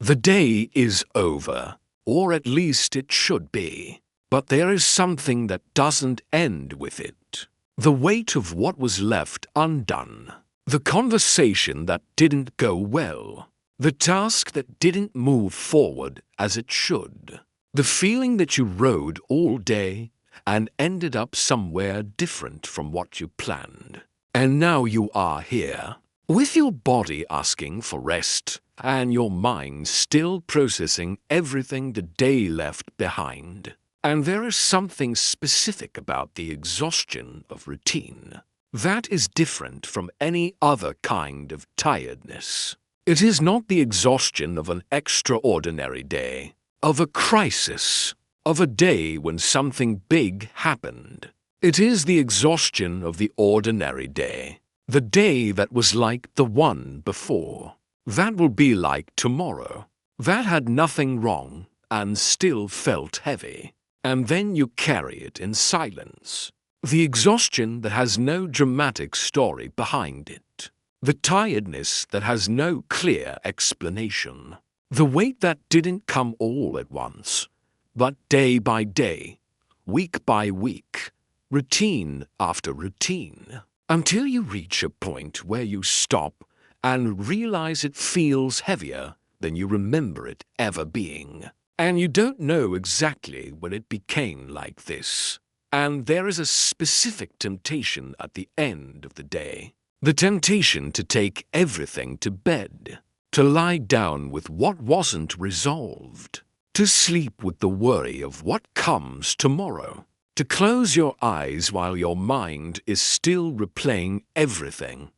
The day is over, or at least it should be. But there is something that doesn't end with it. The weight of what was left undone. The conversation that didn't go well. The task that didn't move forward as it should. The feeling that you rode all day and ended up somewhere different from what you planned. And now you are here, with your body asking for rest and your mind still processing everything the day left behind. And there is something specific about the exhaustion of routine that is different from any other kind of tiredness. It is not the exhaustion of an extraordinary day, of a crisis, of a day when something big happened. It is the exhaustion of the ordinary day, the day that was like the one before, that will be like tomorrow, that had nothing wrong and still felt heavy. And then you carry it in silence. The exhaustion that has no dramatic story behind it. The tiredness that has no clear explanation. The weight that didn't come all at once, but day by day, week by week, routine after routine, until you reach a point where you stop and realize it feels heavier than you remember it ever being. And you don't know exactly when it became like this. And there is a specific temptation at the end of the day. The temptation to take everything to bed. To lie down with what wasn't resolved. To sleep with the worry of what comes tomorrow. To close your eyes while your mind is still replaying everything.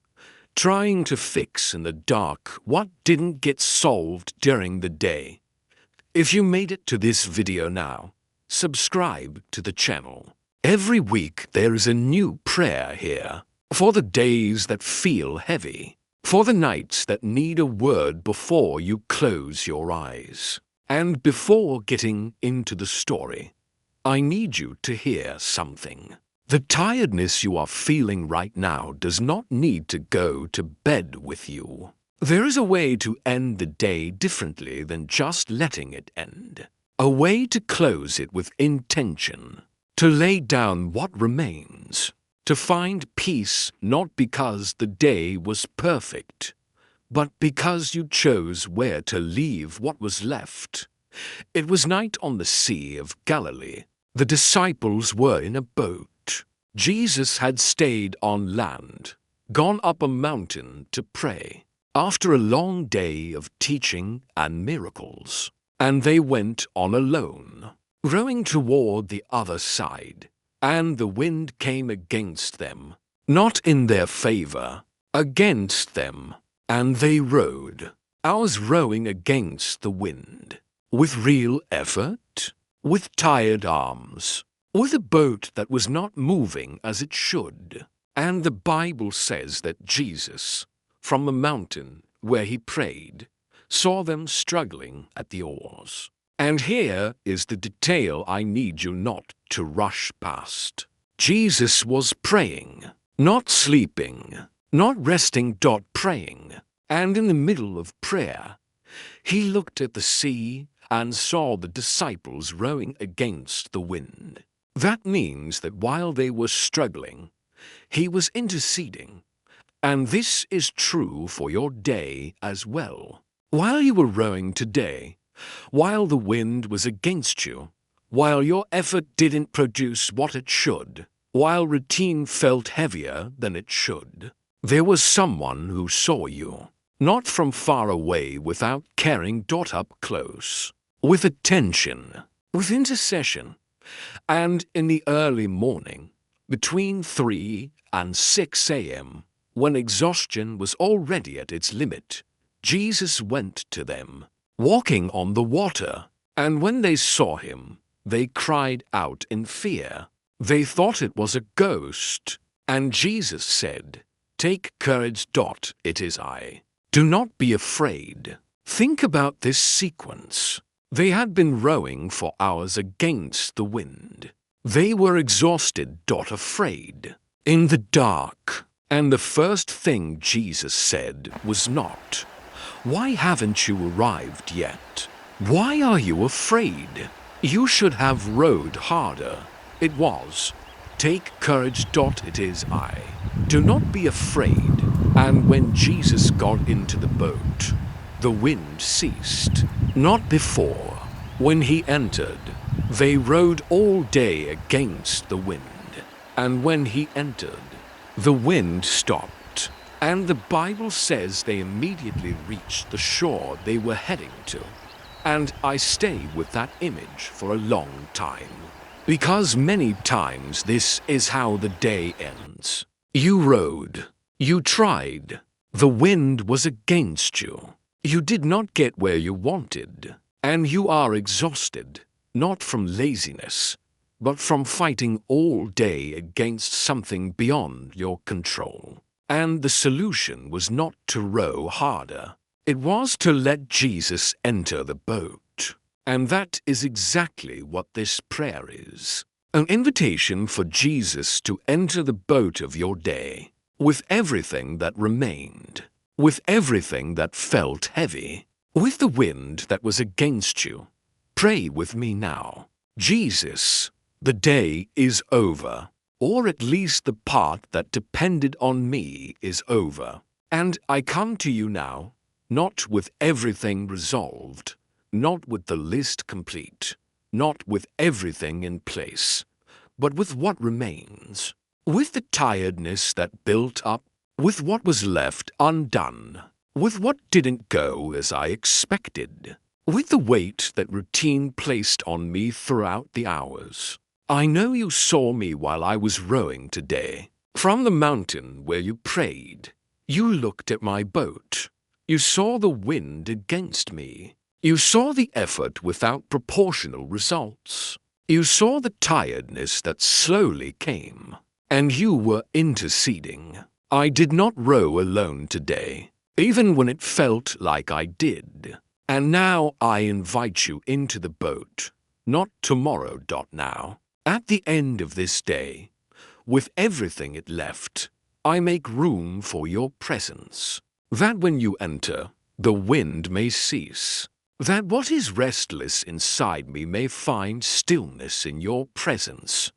Trying to fix in the dark what didn't get solved during the day. If you made it to this video now, subscribe to the channel. Every week there is a new prayer here, for the days that feel heavy, for the nights that need a word before you close your eyes. And before getting into the story, I need you to hear something. The tiredness you are feeling right now does not need to go to bed with you. There is a way to end the day differently than just letting it end. A way to close it with intention. To lay down what remains. To find peace not because the day was perfect, but because you chose where to leave what was left. It was night on the Sea of Galilee. The disciples were in a boat. Jesus had stayed on land, gone up a mountain to pray. After a long day of teaching and miracles, and they went on alone, rowing toward the other side, and the wind came against them, not in their favor, against them, and they rowed. I was rowing against the wind, with real effort, with tired arms, with a boat that was not moving as it should. And the Bible says that Jesus, from the mountain where he prayed, saw them struggling at the oars. And here is the detail I need you not to rush past. Jesus was praying, not sleeping, not resting. Praying. And in the middle of prayer, he looked at the sea and saw the disciples rowing against the wind. That means that while they were struggling, he was interceding. And this is true for your day as well. While you were rowing today, while the wind was against you, while your effort didn't produce what it should, while routine felt heavier than it should, there was someone who saw you, not from far away without caring. Up close, with attention, with intercession, and in the early morning, between 3 and 6 a.m., when exhaustion was already at its limit, Jesus went to them, walking on the water. And when they saw him, they cried out in fear. They thought it was a ghost. And Jesus said, "Take courage. It is I. Do not be afraid." Think about this sequence. They had been rowing for hours against the wind. They were exhausted. Afraid. In the dark. And the first thing Jesus said was not, Why haven't you arrived yet? Why are you afraid? You should have rowed harder. It was. Take courage. It is I. Do not be afraid. And when Jesus got into the boat, the wind ceased. Not before. When he entered, they rowed all day against the wind. And when he entered, the wind stopped. And the Bible says they immediately reached the shore they were heading to. And I stay with that image for a long time. Because many times this is how the day ends. You rowed. You tried. The wind was against you. You did not get where you wanted. And you are exhausted, not from laziness, but from fighting all day against something beyond your control. And the solution was not to row harder. It was to let Jesus enter the boat. And that is exactly what this prayer is. An invitation for Jesus to enter the boat of your day, with everything that remained, with everything that felt heavy, with the wind that was against you. Pray with me now. Jesus, the day is over, or at least the part that depended on me is over. And I come to you now, not with everything resolved, not with the list complete, not with everything in place, but with what remains, with the tiredness that built up, with what was left undone, with what didn't go as I expected, with the weight that routine placed on me throughout the hours. I know you saw me while I was rowing today. From the mountain where you prayed, you looked at my boat. You saw the wind against me. You saw the effort without proportional results. You saw the tiredness that slowly came. And you were interceding. I did not row alone today, even when it felt like I did. And now I invite you into the boat, not tomorrow. Now. At the end of this day, with everything it left, I make room for your presence. That when you enter, the wind may cease. That what is restless inside me may find stillness in your presence.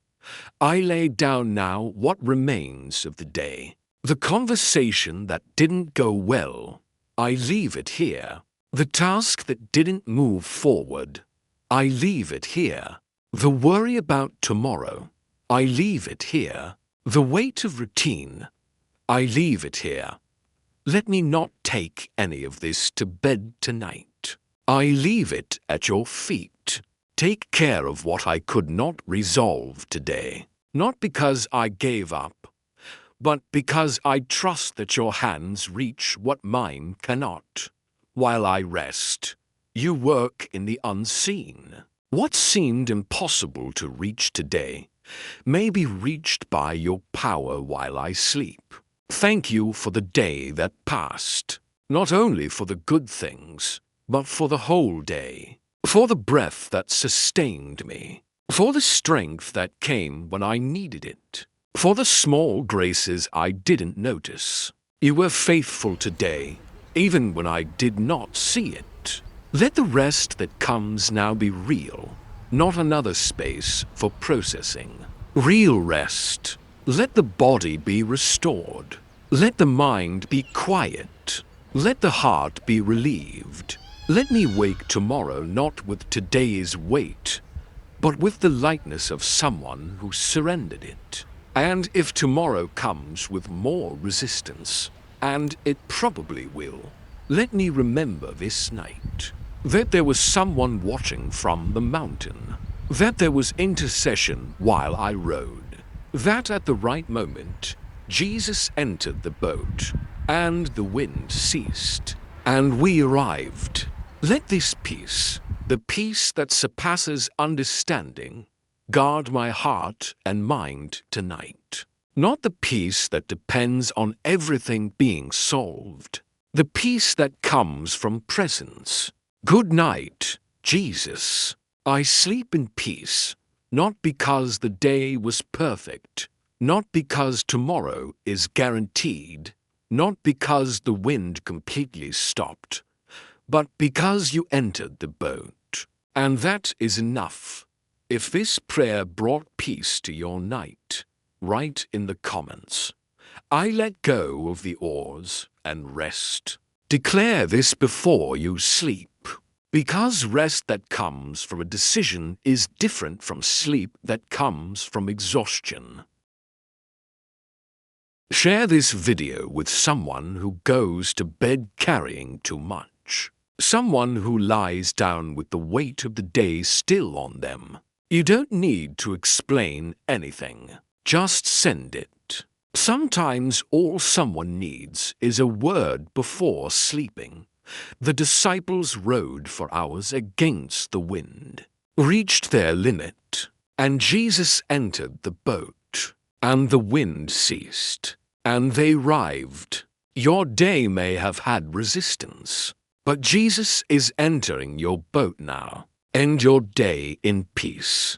I lay down now what remains of the day. The conversation that didn't go well, I leave it here. The task that didn't move forward, I leave it here. The worry about tomorrow, I leave it here. The weight of routine, I leave it here. Let me not take any of this to bed tonight. I leave it at your feet. Take care of what I could not resolve today, not because I gave up, but because I trust that your hands reach what mine cannot. While I rest, you work in the unseen. What seemed impossible to reach today may be reached by your power while I sleep. Thank you for the day that passed, not only for the good things, but for the whole day, for the breath that sustained me, for the strength that came when I needed it, for the small graces I didn't notice. You were faithful today, even when I did not see it. Let the rest that comes now be real, not another space for processing. Real rest. Let the body be restored. Let the mind be quiet. Let the heart be relieved. Let me wake tomorrow not with today's weight, but with the lightness of someone who surrendered it. And if tomorrow comes with more resistance, and it probably will, let me remember this night that there was someone watching from the mountain, that there was intercession while I rowed, that at the right moment Jesus entered the boat, and the wind ceased, and we arrived. Let this peace, the peace that surpasses understanding, guard my heart and mind tonight. Not the peace that depends on everything being solved, the peace that comes from presence. Good night, Jesus. I sleep in peace, not because the day was perfect, not because tomorrow is guaranteed, not because the wind completely stopped, but because you entered the boat. And that is enough. If this prayer brought peace to your night, write in the comments. I let go of the oars and rest. Declare this before you sleep. Because rest that comes from a decision is different from sleep that comes from exhaustion. Share this video with someone who goes to bed carrying too much. Someone who lies down with the weight of the day still on them. You don't need to explain anything. Just send it. Sometimes all someone needs is a word before sleeping. The disciples rowed for hours against the wind, reached their limit, and Jesus entered the boat, and the wind ceased, and they arrived. Your day may have had resistance, but Jesus is entering your boat now. End your day in peace.